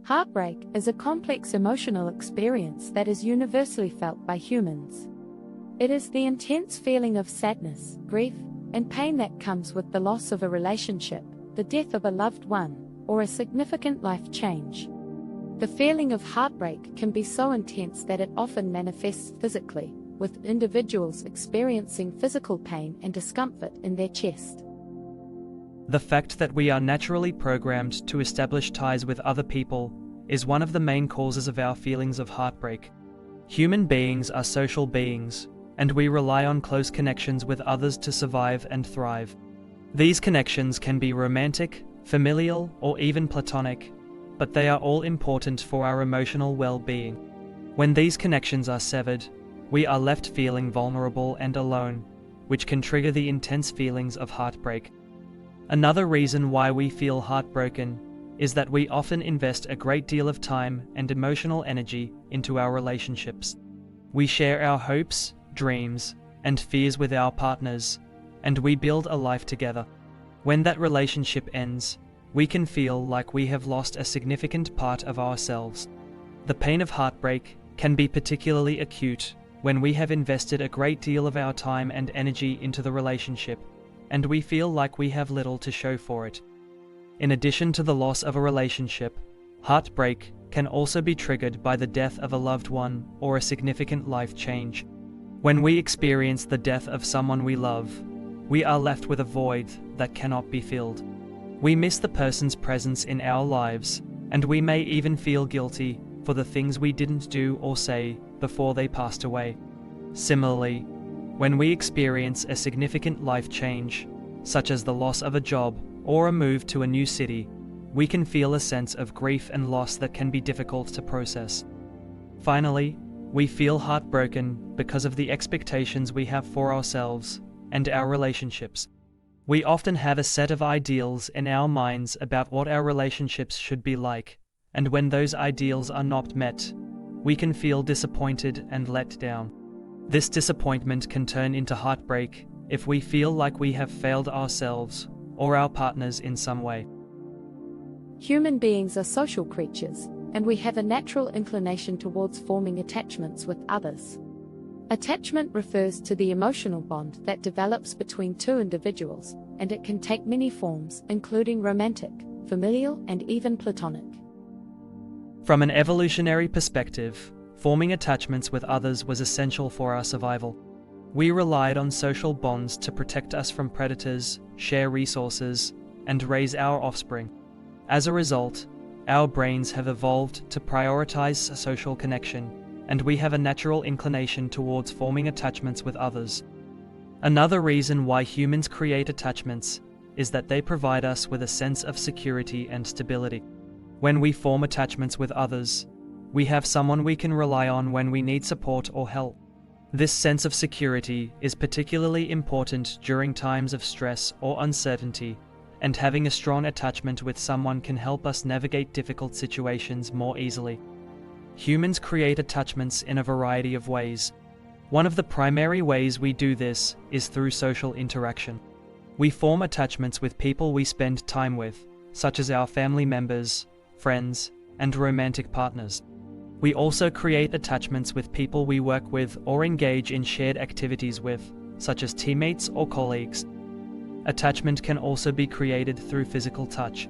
Heartbreak is a complex emotional experience that is universally felt by humans. It is the intense feeling of sadness, grief, and pain that comes with the loss of a relationship, the death of a loved one, or a significant life change. The feeling of heartbreak can be so intense that it often manifests physically, with individuals experiencing physical pain and discomfort in their chest. The fact that we are naturally programmed to establish ties with other people is one of the main causes of our feelings of heartbreak. Human beings are social beings, and we rely on close connections with others to survive and thrive. These connections can be romantic, familial, or even platonic, but they are all important for our emotional well-being. When these connections are severed, we are left feeling vulnerable and alone, which can trigger the intense feelings of heartbreak. Another reason why we feel heartbroken is that we often invest a great deal of time and emotional energy into our relationships. We share our hopes, dreams, and fears with our partners, and we build a life together. When that relationship ends, we can feel like we have lost a significant part of ourselves. The pain of heartbreak can be particularly acute when we have invested a great deal of our time and energy into the relationship, and we feel like we have little to show for it. In addition to the loss of a relationship, heartbreak can also be triggered by the death of a loved one or a significant life change. When we experience the death of someone we love, we are left with a void that cannot be filled. We miss the person's presence in our lives, and we may even feel guilty for the things we didn't do or say before they passed away. Similarly, when we experience a significant life change, such as the loss of a job or a move to a new city, we can feel a sense of grief and loss that can be difficult to process. Finally, we feel heartbroken because of the expectations we have for ourselves and our relationships. We often have a set of ideals in our minds about what our relationships should be like, and when those ideals are not met, we can feel disappointed and let down. This disappointment can turn into heartbreak if we feel like we have failed ourselves or our partners in some way. Human beings are social creatures, and we have a natural inclination towards forming attachments with others. Attachment refers to the emotional bond that develops between two individuals, and it can take many forms, including romantic, familial, and even platonic. From an evolutionary perspective, forming attachments with others was essential for our survival. We relied on social bonds to protect us from predators, share resources, and raise our offspring. As a result, our brains have evolved to prioritize social connection, and we have a natural inclination towards forming attachments with others. Another reason why humans create attachments is that they provide us with a sense of security and stability. When we form attachments with others, we have someone we can rely on when we need support or help. This sense of security is particularly important during times of stress or uncertainty, and having a strong attachment with someone can help us navigate difficult situations more easily. Humans create attachments in a variety of ways. One of the primary ways we do this is through social interaction. We form attachments with people we spend time with, such as our family members, friends, and romantic partners. We also create attachments with people we work with or engage in shared activities with, such as teammates or colleagues. Attachment can also be created through physical touch.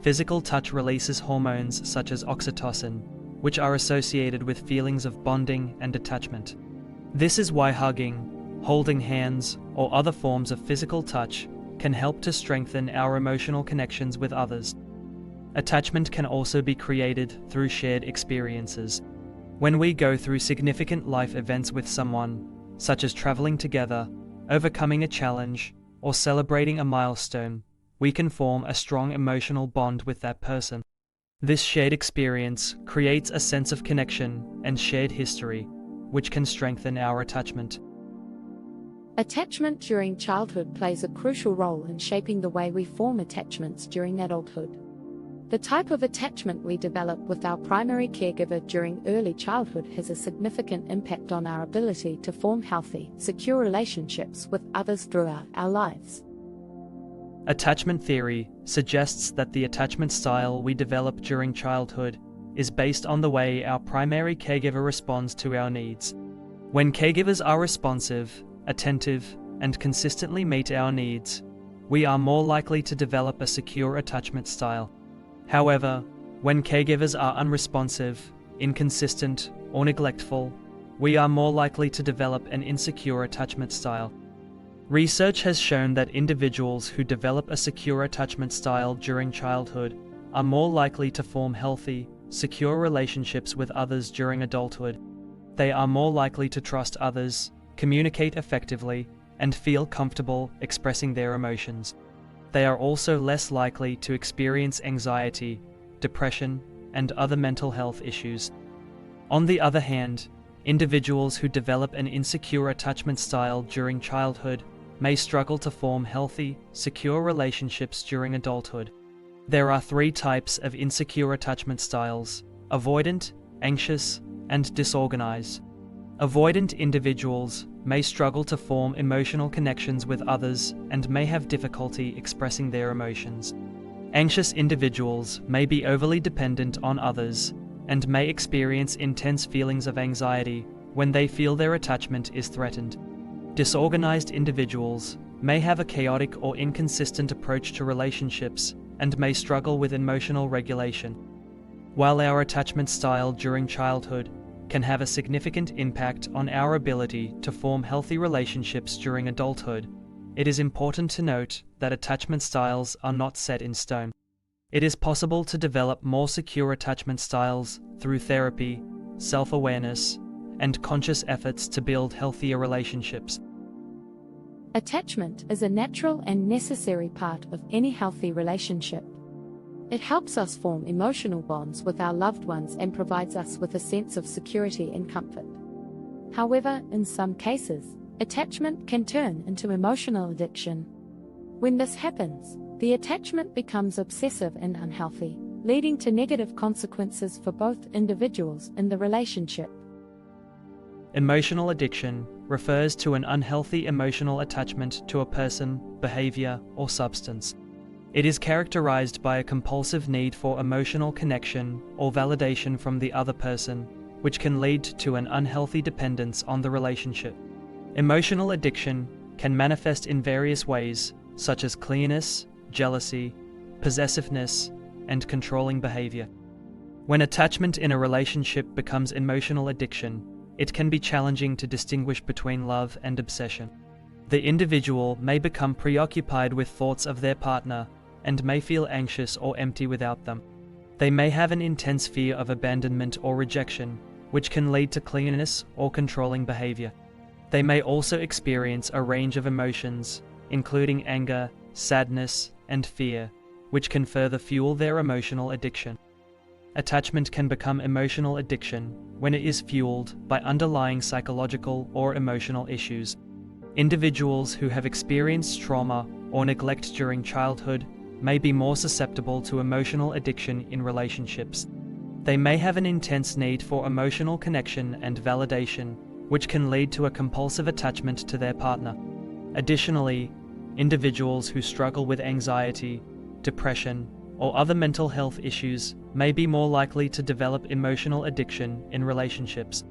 Physical touch releases hormones such as oxytocin, which are associated with feelings of bonding and attachment. This is why hugging, holding hands, or other forms of physical touch can help to strengthen our emotional connections with others. Attachment can also be created through shared experiences. When we go through significant life events with someone, such as traveling together, overcoming a challenge, or celebrating a milestone, we can form a strong emotional bond with that person. This shared experience creates a sense of connection and shared history, which can strengthen our attachment. Attachment during childhood plays a crucial role in shaping the way we form attachments during adulthood. The type of attachment we develop with our primary caregiver during early childhood has a significant impact on our ability to form healthy, secure relationships with others throughout our lives. Attachment theory suggests that the attachment style we develop during childhood is based on the way our primary caregiver responds to our needs. When caregivers are responsive, attentive, and consistently meet our needs, we are more likely to develop a secure attachment style. However, when caregivers are unresponsive, inconsistent, or neglectful, we are more likely to develop an insecure attachment style. Research has shown that individuals who develop a secure attachment style during childhood are more likely to form healthy, secure relationships with others during adulthood. They are more likely to trust others, communicate effectively, and feel comfortable expressing their emotions. They are also less likely to experience anxiety, depression, and other mental health issues. On the other hand, individuals who develop an insecure attachment style during childhood may struggle to form healthy, secure relationships during adulthood. There are 3 types of insecure attachment styles: avoidant, anxious, and disorganized. Avoidant individuals may struggle to form emotional connections with others and may have difficulty expressing their emotions. Anxious individuals may be overly dependent on others and may experience intense feelings of anxiety when they feel their attachment is threatened. Disorganized individuals may have a chaotic or inconsistent approach to relationships and may struggle with emotional regulation. While our attachment style during childhood can have a significant impact on our ability to form healthy relationships during adulthood, it is important to note that attachment styles are not set in stone. It is possible to develop more secure attachment styles through therapy, self-awareness, and conscious efforts to build healthier relationships. Attachment is a natural and necessary part of any healthy relationship. It helps us form emotional bonds with our loved ones and provides us with a sense of security and comfort. However, in some cases, attachment can turn into emotional addiction. When this happens, the attachment becomes obsessive and unhealthy, leading to negative consequences for both individuals in the relationship. Emotional addiction refers to an unhealthy emotional attachment to a person, behavior, or substance. It is characterized by a compulsive need for emotional connection or validation from the other person, which can lead to an unhealthy dependence on the relationship. Emotional addiction can manifest in various ways, such as clinginess, jealousy, possessiveness, and controlling behavior. When attachment in a relationship becomes emotional addiction, it can be challenging to distinguish between love and obsession. The individual may become preoccupied with thoughts of their partner and may feel anxious or empty without them. They may have an intense fear of abandonment or rejection, which can lead to clinginess or controlling behavior. They may also experience a range of emotions, including anger, sadness, and fear, which can further fuel their emotional addiction. Attachment can become emotional addiction when it is fueled by underlying psychological or emotional issues. Individuals who have experienced trauma or neglect during childhood may be more susceptible to emotional addiction in relationships. They may have an intense need for emotional connection and validation, which can lead to a compulsive attachment to their partner. Additionally, individuals who struggle with anxiety, depression, or other mental health issues may be more likely to develop emotional addiction in relationships.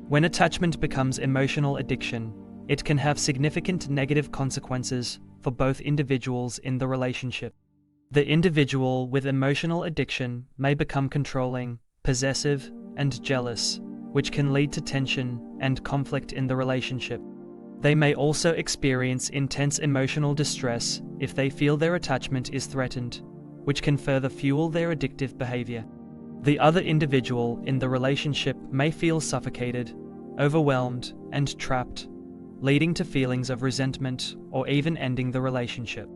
When attachment becomes emotional addiction, it can have significant negative consequences for both individuals in the relationship. The individual with emotional addiction may become controlling, possessive, and jealous, which can lead to tension and conflict in the relationship. They may also experience intense emotional distress if they feel their attachment is threatened, which can further fuel their addictive behavior. The other individual in the relationship may feel suffocated, overwhelmed, and trapped, leading to feelings of resentment or even ending the relationship.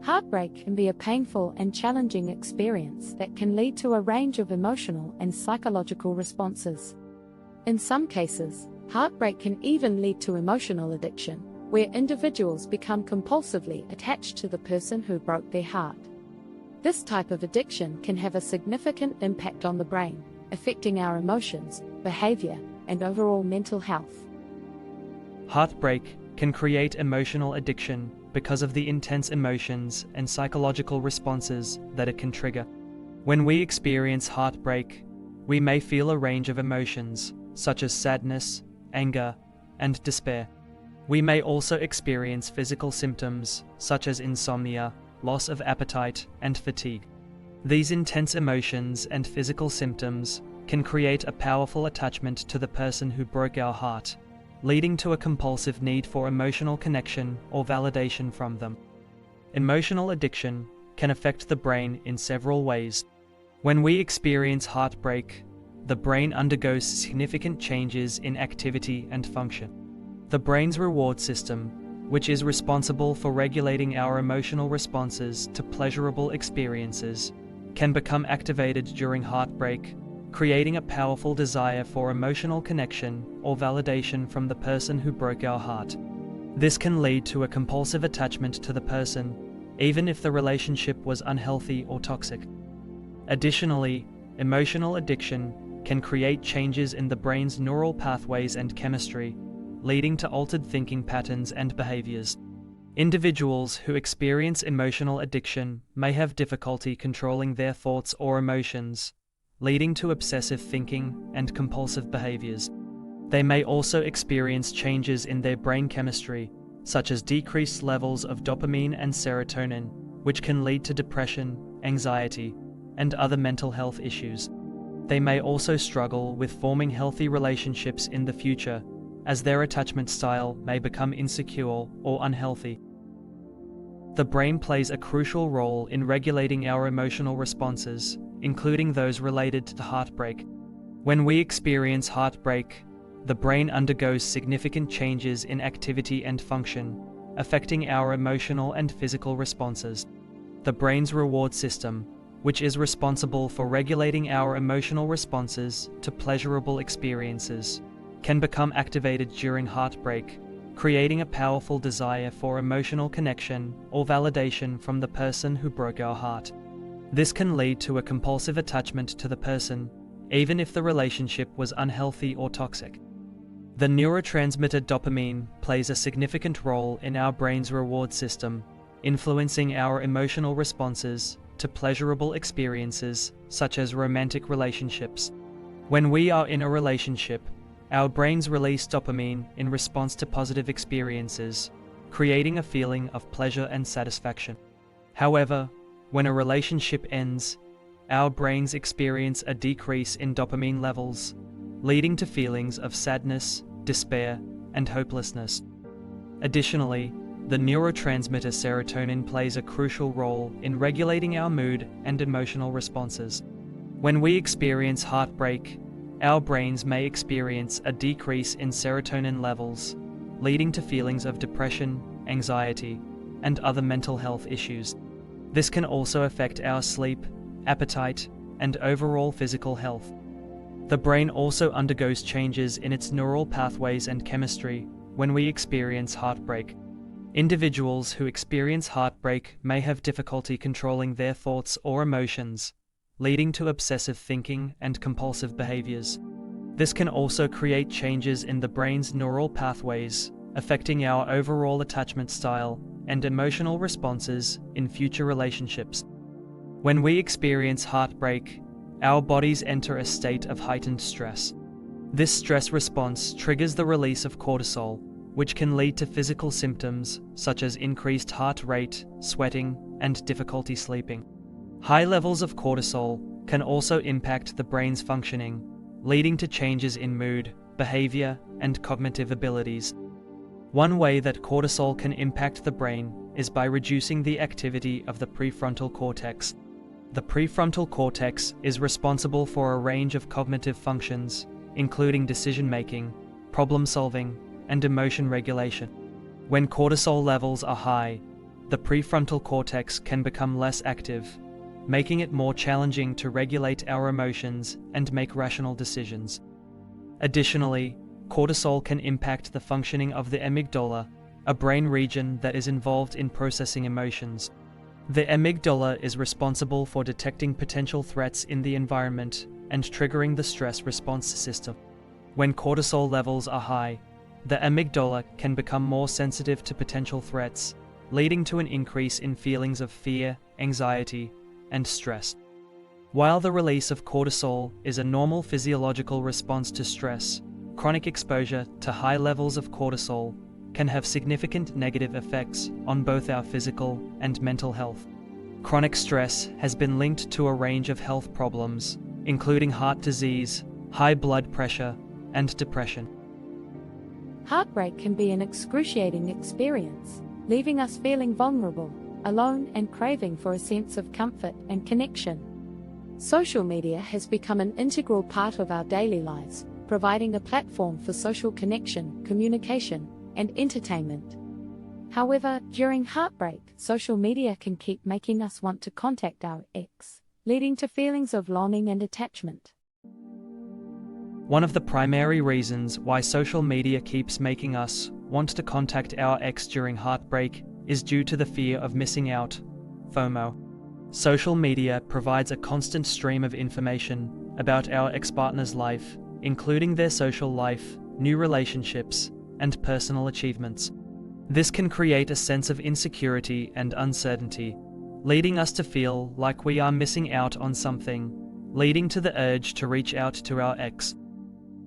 Heartbreak can be a painful and challenging experience that can lead to a range of emotional and psychological responses. In some cases, heartbreak can even lead to emotional addiction, where individuals become compulsively attached to the person who broke their heart. This type of addiction can have a significant impact on the brain, affecting our emotions, behavior, and overall mental health. Heartbreak can create emotional addiction because of the intense emotions and psychological responses that it can trigger. When we experience heartbreak, we may feel a range of emotions, such as sadness, anger, and despair. We may also experience physical symptoms, such as insomnia, loss of appetite, and fatigue. These intense emotions and physical symptoms can create a powerful attachment to the person who broke our heart, leading to a compulsive need for emotional connection or validation from them. Emotional addiction can affect the brain in several ways. When we experience heartbreak, the brain undergoes significant changes in activity and function. The brain's reward system, which is responsible for regulating our emotional responses to pleasurable experiences, can become activated during heartbreak, creating a powerful desire for emotional connection or validation from the person who broke our heart. This can lead to a compulsive attachment to the person, even if the relationship was unhealthy or toxic. Additionally, emotional addiction can create changes in the brain's neural pathways and chemistry, leading to altered thinking patterns and behaviors. Individuals who experience emotional addiction may have difficulty controlling their thoughts or emotions, leading to obsessive thinking and compulsive behaviors. They may also experience changes in their brain chemistry, such as decreased levels of dopamine and serotonin, which can lead to depression, anxiety, and other mental health issues. They may also struggle with forming healthy relationships in the future, as their attachment style may become insecure or unhealthy. The brain plays a crucial role in regulating our emotional responses, including those related to heartbreak. When we experience heartbreak, the brain undergoes significant changes in activity and function, affecting our emotional and physical responses. The brain's reward system, which is responsible for regulating our emotional responses to pleasurable experiences, can become activated during heartbreak, creating a powerful desire for emotional connection or validation from the person who broke our heart. This can lead to a compulsive attachment to the person, even if the relationship was unhealthy or toxic. The neurotransmitter dopamine plays a significant role in our brain's reward system, influencing our emotional responses to pleasurable experiences such as romantic relationships. When we are in a relationship, our brains release dopamine in response to positive experiences, creating a feeling of pleasure and satisfaction. However, when a relationship ends, our brains experience a decrease in dopamine levels, leading to feelings of sadness, despair, and hopelessness. Additionally, the neurotransmitter serotonin plays a crucial role in regulating our mood and emotional responses. When we experience heartbreak, our brains may experience a decrease in serotonin levels, leading to feelings of depression, anxiety, and other mental health issues. This can also affect our sleep, appetite, and overall physical health. The brain also undergoes changes in its neural pathways and chemistry when we experience heartbreak. Individuals who experience heartbreak may have difficulty controlling their thoughts or emotions, leading to obsessive thinking and compulsive behaviors. This can also create changes in the brain's neural pathways, affecting our overall attachment style and emotional responses in future relationships. When we experience heartbreak, our bodies enter a state of heightened stress. This stress response triggers the release of cortisol, which can lead to physical symptoms such as increased heart rate, sweating, and difficulty sleeping. High levels of cortisol can also impact the brain's functioning, leading to changes in mood, behavior, and cognitive abilities. One way that cortisol can impact the brain is by reducing the activity of the prefrontal cortex. The prefrontal cortex is responsible for a range of cognitive functions, including decision-making, problem-solving, and emotion regulation. When cortisol levels are high, the prefrontal cortex can become less active, making it more challenging to regulate our emotions and make rational decisions. Additionally, cortisol can impact the functioning of the amygdala, a brain region that is involved in processing emotions. The amygdala is responsible for detecting potential threats in the environment and triggering the stress response system. When cortisol levels are high, the amygdala can become more sensitive to potential threats, leading to an increase in feelings of fear, anxiety, and stress. While the release of cortisol is a normal physiological response to stress, chronic exposure to high levels of cortisol can have significant negative effects on both our physical and mental health. Chronic stress has been linked to a range of health problems, including heart disease, high blood pressure, and depression. Heartbreak can be an excruciating experience, leaving us feeling vulnerable, alone, and craving for a sense of comfort and connection. Social media has become an integral part of our daily lives, providing a platform for social connection, communication, and entertainment. However, during heartbreak, social media can keep making us want to contact our ex, leading to feelings of longing and attachment. One of the primary reasons why social media keeps making us want to contact our ex during heartbreak is due to the fear of missing out, FOMO. Social media provides a constant stream of information about our ex-partner's life, including their social life, new relationships, and personal achievements. This can create a sense of insecurity and uncertainty, leading us to feel like we are missing out on something, leading to the urge to reach out to our ex.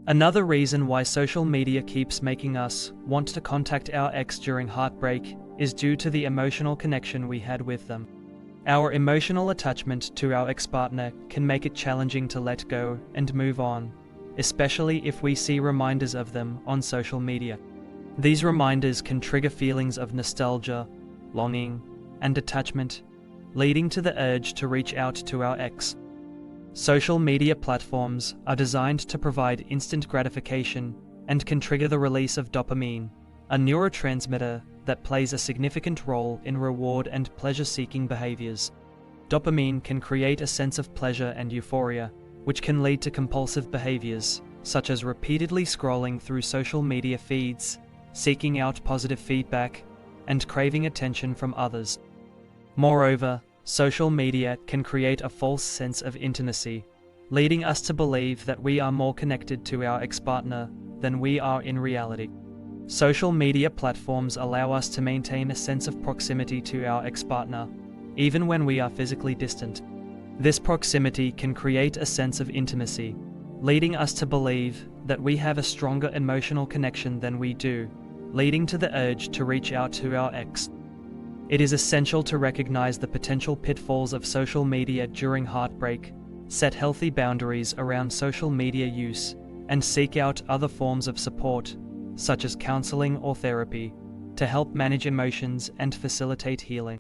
Another reason why social media keeps making us want to contact our ex during heartbreak is due to the emotional connection we had with them. Our emotional attachment to our ex-partner can make it challenging to let go and move on, especially if we see reminders of them on social media. These reminders can trigger feelings of nostalgia, longing, and attachment, leading to the urge to reach out to our ex. Social media platforms are designed to provide instant gratification and can trigger the release of dopamine, a neurotransmitter that plays a significant role in reward and pleasure-seeking behaviors. Dopamine can create a sense of pleasure and euphoria, which can lead to compulsive behaviors, such as repeatedly scrolling through social media feeds, seeking out positive feedback, and craving attention from others. Moreover, social media can create a false sense of intimacy, leading us to believe that we are more connected to our ex-partner than we are in reality. Social media platforms allow us to maintain a sense of proximity to our ex-partner, even when we are physically distant. This proximity can create a sense of intimacy, leading us to believe that we have a stronger emotional connection than we do, leading to the urge to reach out to our ex. It is essential to recognize the potential pitfalls of social media during heartbreak, set healthy boundaries around social media use, and seek out other forms of support, such as counseling or therapy, to help manage emotions and facilitate healing.